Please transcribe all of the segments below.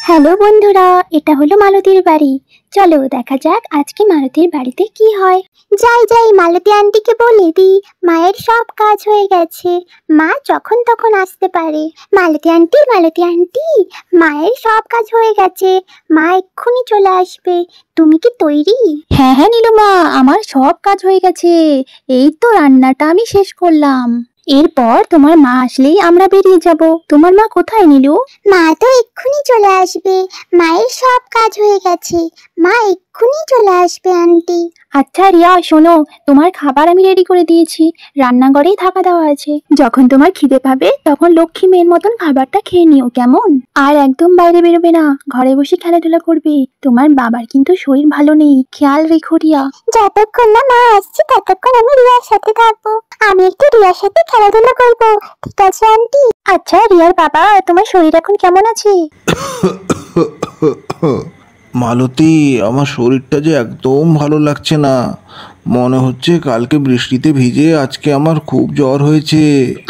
Hello বন্ধুরা, এটা হলো মালতীর বাড়ি। চলো দেখা যাক আজকে মালতীর বাড়িতে কি হয়। যাই যাই মালতী আন্টিকে বলে দিই মায়ের সব কাজ হয়ে গেছে, মা যখন তখন আসতে পারে। মালতী আন্টি, মালতী আন্টি, মায়ের সব কাজ হয়ে গেছে, মা এক্ষুনি চলে আসবে। তুমি কি তৈরি? হ্যাঁ হ্যাঁ নীলুমা, আমার সব কাজ হয়ে গেছে। এই তো রান্নাটা আমি শেষ করলাম। এরপর তোমার মা আসলেই আমরা বেরিয়ে যাব। তোমার মা কোথায় নীলু? মা তো এক্ষুনি চলে আসবে, মায়ের সব কাজ হয়ে গেছে, মা এক্ষুনি চলে আসবে আন্টি। আচ্ছা রিয়া শোনো, তোমার খাবার আমি রেডি করে দিয়েছি, রান্নাঘরেই থাকা দেওয়া আছে। যখন তোমার খিদে পাবে তখন লক্ষ্মী মেয়ের মতন খাবারটা খেয়ে নিও, কেমন? আর একদম বাইরে বেরোবে না, ঘরে বসে খেলাধুলা করবে। তোমার বাবার কিন্তু শরীর ভালো নেই, খেয়াল রেখো রিয়া। যতক্ষণ না মা আসছে ততক্ষণ আমি রিয়ার সাথে থাকবো, আমি একটু রিয়ার সাথে খেলাধুলা করবো, ঠিক আছে আন্টি? আচ্ছা রিয়ার বাবা, তোমার শরীর এখন কেমন আছে? মালতী, আমার শরীরটা যে একদম ভালো লাগছে না। মনে হচ্ছে কালকে বৃষ্টিতে ভিজে আজকে আমার খুব জ্বর হয়েছে।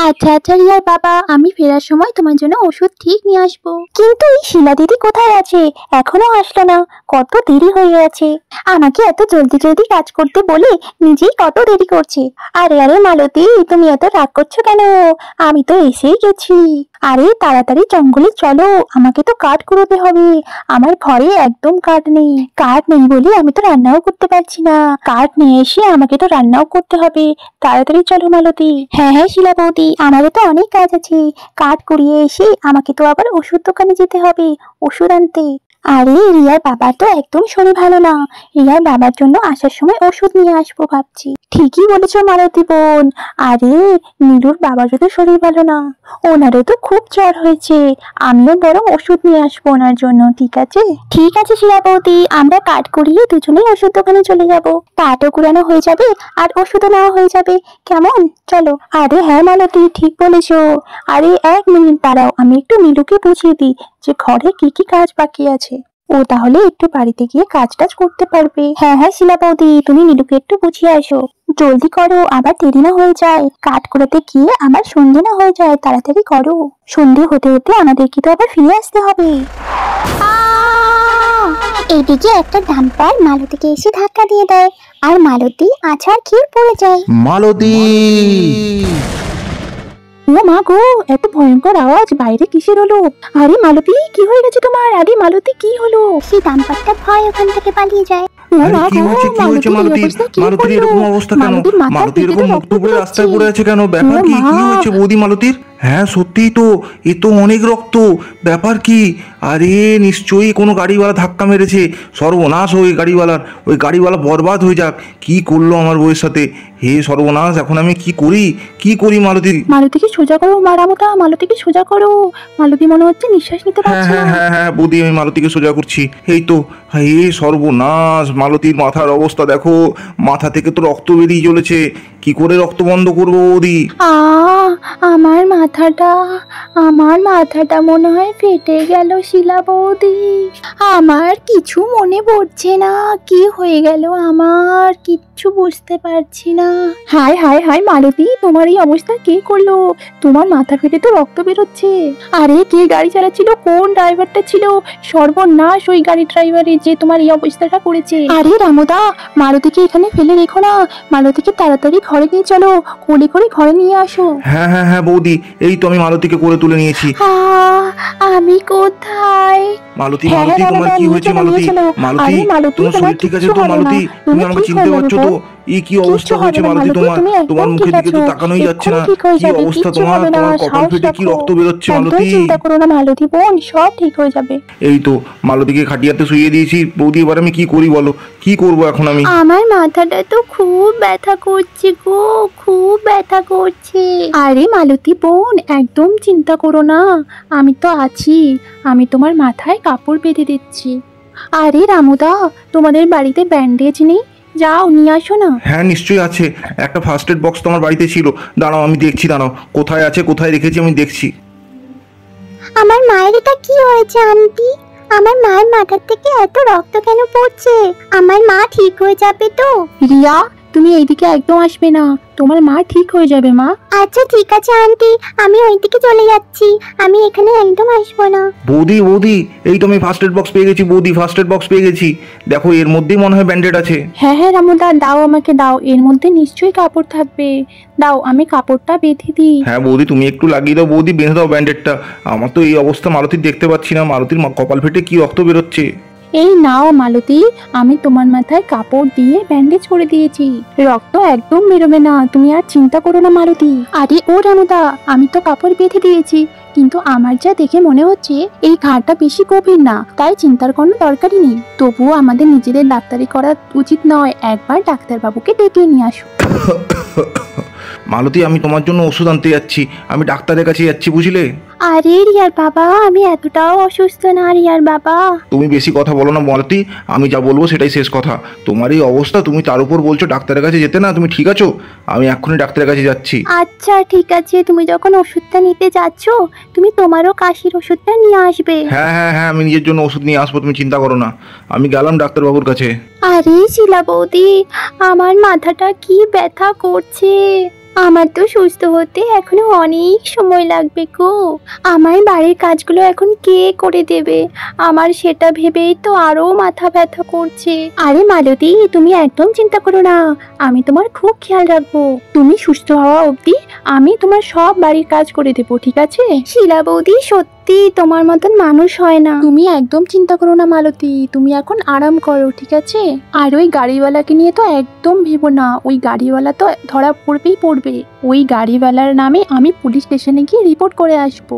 আচ্ছা আচ্ছা রিয়ার বাবা, আমি ফেরার সময় তোমার জন্য ওষুধ ঠিক নিয়ে আসবো। কিন্তু এই শিলা দিদি কোথায় আছে? এখনো আসলো না, কত দেরি হয়ে গেছে। আমাকে এত জলদি জলদি কাজ করতে বলে নিজেই কত দেরি করছে। আরে আরে মালতী, তুমি এত রাগ করছো কেন? আমি তো এসেই গেছি। আরে তাড়াতাড়ি জঙ্গলে চলো, আমাকে তো কাঠ কুড়োতে হবে। আমার ঘরে একদম কাঠ নেই, কাঠ নেই বলে আমি তো রান্নাও করতে পারছি না। কাঠ নিয়ে এসে আমাকে তো রান্নাও করতে হবে। তাড়াতাড়ি চলো মালতী। হ্যাঁ হ্যাঁ শিলা বৌদি, আমারও তো অনেক কাজ আছে। কাঠ কুড়িয়ে এসে আমাকে তো আবার ওষুধ দোকানে যেতে হবে ওষুধ আনতে। আরে রিয়ার বাবার তো একদম শরীর ভালো না, রিয়ার বাবার জন্য আসার সময় ওষুধ নিয়ে আসবো ভাবছি। ঠিকই বলেছো মালতী বোন। আরে নীলুর বাবারও তো শরীর ভালো না, ওনারও তো খুব জ্বর হয়েছে। আমিও বরং ওষুধ নিয়ে আসবো ওনার জন্য, ঠিক আছে? ঠিক আছে শিলা বৌদি, আমরা কাঠ কুড়িয়ে দুজনেই ওষুধ দোকানে চলে যাব। কাঠও কুড়ানো হয়ে যাবে আর ওষুধও নেওয়া হয়ে যাবে, কেমন? চলো। আরে হ্যাঁ মালতী, ঠিক বলেছো। আরে এক মিনিট দাঁড়াও, আমি একটু নীলুকে বুঝিয়ে দিই যে ঘরে কি কি কাজ বাকি আছে। ও তাহলে একটু বাড়িতে গিয়ে কাজ টাজ করতে পারবে। হ্যাঁ হ্যাঁ শিলা বৌদি, তুমি নীলুকে একটু বুঝিয়ে আসো। জলদি করো, আবার দেরি না হয়ে যায়। কাঠ কুড়াতে গিয়ে আবার সন্ধে না হয়ে যায়, তাড়াতাড়ি করো। সন্ধে হতে হতে আমাদেরকে তো আবার ফিরে আসতে হবে। এদিকে একটা ডাম্পার মালতীকে এসে ধাক্কা দিয়ে দেয়, আর মালতী আছাড় খেয়ে পড়ে যায়। মালতী! ও মা গো, এত ভয়ঙ্কর আওয়াজ, বাইরে কিসের হলো? আরে মালতী, কি হয়ে গেছে তোমার? আরে মালতী, কি হলো? সেই ডাম্পারটা ভয় ওখান থেকে পালিয়ে যায়। কি হয়েছে মালতী? মালতীর এরকম অবস্থা কেন? মালতী এরকম মুক্ত পড়ে রাস্তায় পড়ে আছে কেন? ব্যাপার কি? কি হয়েছে বৌদি মালতীর? হ্যাঁ সত্যিই তো, এ তো অনেক রক্ত। ব্যাপার কি? আরে নিশ্চয়ই কোনো গাড়িওয়ালা ধাক্কা মেরেছে। সর্বনাশ ওই গাড়িওয়ালার, ওই গাড়িওয়ালা বরবাদ হয়ে যাক। কি করলো আমার বউয়ের সাথে? হে সর্বনাশ, এখন আমি কি করি? কি করি মালতী? মালতীকে সোজা করো মারামোটা, মালতীকে সোজা করো। মালতী মনে হচ্ছে নিঃশ্বাস নিতে পারছে না। হ্যাঁ হ্যাঁ বৌদি, আমি মালতীকে সোজা করছি। এই তো। হে সর্বনাশ, মালতীর মাথার অবস্থা দেখো, মাথা থেকে তো রক্ত বেরিয়ে চলেছে। কি করে রক্ত বন্ধ করবো বৌদি? আমার মাথাটা মনে হয় ফেটে গেল শিলা বৌদি। আমার কিছু মনে পড়ছে না, কি হয়ে গেল আমার কিচ্ছু বুঝতে পারছি না। হায় হায় হায় মালতী, তোমার এই অবস্থা কে করলো? তোমার মাথা ফেটে তো রক্ত বেরোচ্ছে। আরে কে গাড়ি চালাচ্ছিল? কোন ড্রাইভারটা ছিল? সর্বনাশ ওই গাড়ি ড্রাইভারে যে তোমার এই অবস্থাটা করেছে। আরে রামুদা, মালতীকে এখানে ফেলে রেখো না, মালতীকে তাড়াতাড়ি ঘরে নিয়ে চলো, কোলে করে ঘরে নিয়ে আসো। হ্যাঁ হ্যাঁ হ্যাঁ বৌদি, এই তো আমি মালতীকে করে তুলে নিয়েছি। আমি কোথায়? মালতী, মালতী তোমার কি হয়েছে? মালতী, মালতী তোমার শরীর ঠিক আছে তো? মালতী, তুমি আমাকে চিনতে পারছো তো? এই কি অবস্থা হয়েছে মালতী তোমার? তোমার মুখের দিকে তো তাকানোই যাচ্ছে না। কি অবস্থা তোমার? তোমার কপাল ফেটে কি রক্ত বেরোচ্ছে মালতী? চিন্তা করো না মালতী বোন, সব ঠিক হয়ে যাবে। এই তো মালতীকে খাটিয়াতে শুইয়ে দিয়েছি বৌদি, এবার আমি কি করি বলো? কি করবো এখন আমি? আমার মাথাটা তো খুব ব্যথা করছে গো, খুব ব্যথা করছে। আরে মালতী বোন, একদম চিন্তা করো না, আমি তো আছি। আমি তোমার মাথায় কাপড় বেঁধে দিচ্ছি। আরে রামুদা, তোমাদের বাড়িতে ব্যান্ডেজ নেই? যাও নিয়ে আসো না। হ্যাঁ নিশ্চয়ই আছে, একটা ফার্স্ট এড বক্স তো আমার বাড়িতে ছিল। দাঁড়াও আমি দেখছি, দাঁড়াও কোথায় আছে, কোথায় রেখেছি আমি দেখছি। আমার মায়ের এটা কি হয়েছে আন্টি? আমার মায়ের মাথার থেকে এত রক্ত কেন পড়ছে? আমার মা ঠিক হয়ে যাবে তো? রিয়া, তুমি এইদিকে একদম আসবে না, তোমার মা ঠিক হয়ে যাবে মা। আচ্ছা ঠিক আছে আন্টি, আমি ওইদিকে চলে যাচ্ছি, আমি এখানে একদম আসবো না। বৌদি বৌদি, এই তো আমি ফার্স্ট এড বক্স পেয়ে গেছি বৌদি, ফার্স্ট এড বক্স পেয়ে গেছি। দেখো এর মধ্যেই মনে হয় ব্যান্ডেড আছে। হ্যাঁ হ্যাঁ রামুদা, দাও আমাকে দাও, এর মধ্যে নিশ্চয়ই কাপড় থাকবে। দাও আমি কাপড়টা বেঁধে দিই। হ্যাঁ বৌদি, তুমি একটু লাগিয়ে দাও বৌদি, বেঁধে দাও ব্যান্ডেডটা। আমার তো এই অবস্থা মালতীর দেখতে পাচ্ছি না, মালতীর কপাল ফেটে কি রক্ত বেরোচ্ছে। এই নাও মালতী, আমি তোমার মাথায় কাপড় দিয়ে ব্যান্ডেজ করে দিয়েছি, রক্ত একদম বেরোবে না, তুমি আর চিন্তা করো না মালতী। আরে ও রানুদা, আমি তো কাপড় বেঁধে দিয়েছি, কিন্তু আমার যা দেখে মনে হচ্ছে এই ঘাটা বেশি গভীর না, তাই চিন্তার কোনো দরকারই নেই। তবুও আমাদের নিজেদের ডাক্তারি করা উচিত নয়, একবার ডাক্তারবাবুকে ডেকে নিয়ে আসো। মালতী, আমি তোমার জন্য ওষুধ আনতে যাচ্ছি, আমি ডাক্তারের কাছে যাচ্ছি বুঝলে। আরে রিয়ার বাবা, আমি এতটাও অসুস্থ না রিয়ার বাবা। তুমি বেশি কথা বলো না মালতী, আমি যা বলবো সেটাই শেষ কথা। তোমার এই অবস্থা, তুমি তার উপর বলছো ডাক্তারের কাছে যেতে না, তুমি ঠিক আছো? আমি এক্ষুনি ডাক্তারের কাছে যাচ্ছি। আচ্ছা ঠিক আছে, তুমি যখন ওষুধটা নিতে যাচ্ছ, তুমি তোমারও কাশির ওষুধটা নিয়ে আসবে। হ্যাঁ হ্যাঁ হ্যাঁ, আমি নিজের জন্য ওষুধ নিয়ে আসবো, তুমি চিন্তা করো না। আমি গেলাম ডাক্তারবাবুর কাছে। আরে শিলা বৌদি, আমার মাথাটা কি ব্যথা করছে, আমার তো সুস্থ হতে এখনো অনেক সময় লাগবে গো। আমার বাড়ির কাজগুলো এখন কে করে দেবে, আমার সেটা ভেবেই তো আরো মাথা ব্যথা করছে। আরে মালতী, তুমি একদম চিন্তা করো না, আমি তোমার খুব খেয়াল রাখবো। তুমি সুস্থ হওয়া অবধি আমি তোমার সব বাড়ির কাজ করে দেবো, ঠিক আছে? শিলা বৌদি সত্যি তোমার মতন মানুষ হয় না। তুমি একদম চিন্তা করো না মালতী, তুমি এখন আরাম করো, ঠিক আছে? আর ওই গাড়িওয়ালাকে নিয়ে তো একদম ভেবো না, ওই গাড়িওয়ালা তো ধরা পড়বেই পড়বে। ওই গাড়িওয়ালার নামে আমি পুলিশ স্টেশনে গিয়ে রিপোর্ট করে আসবো।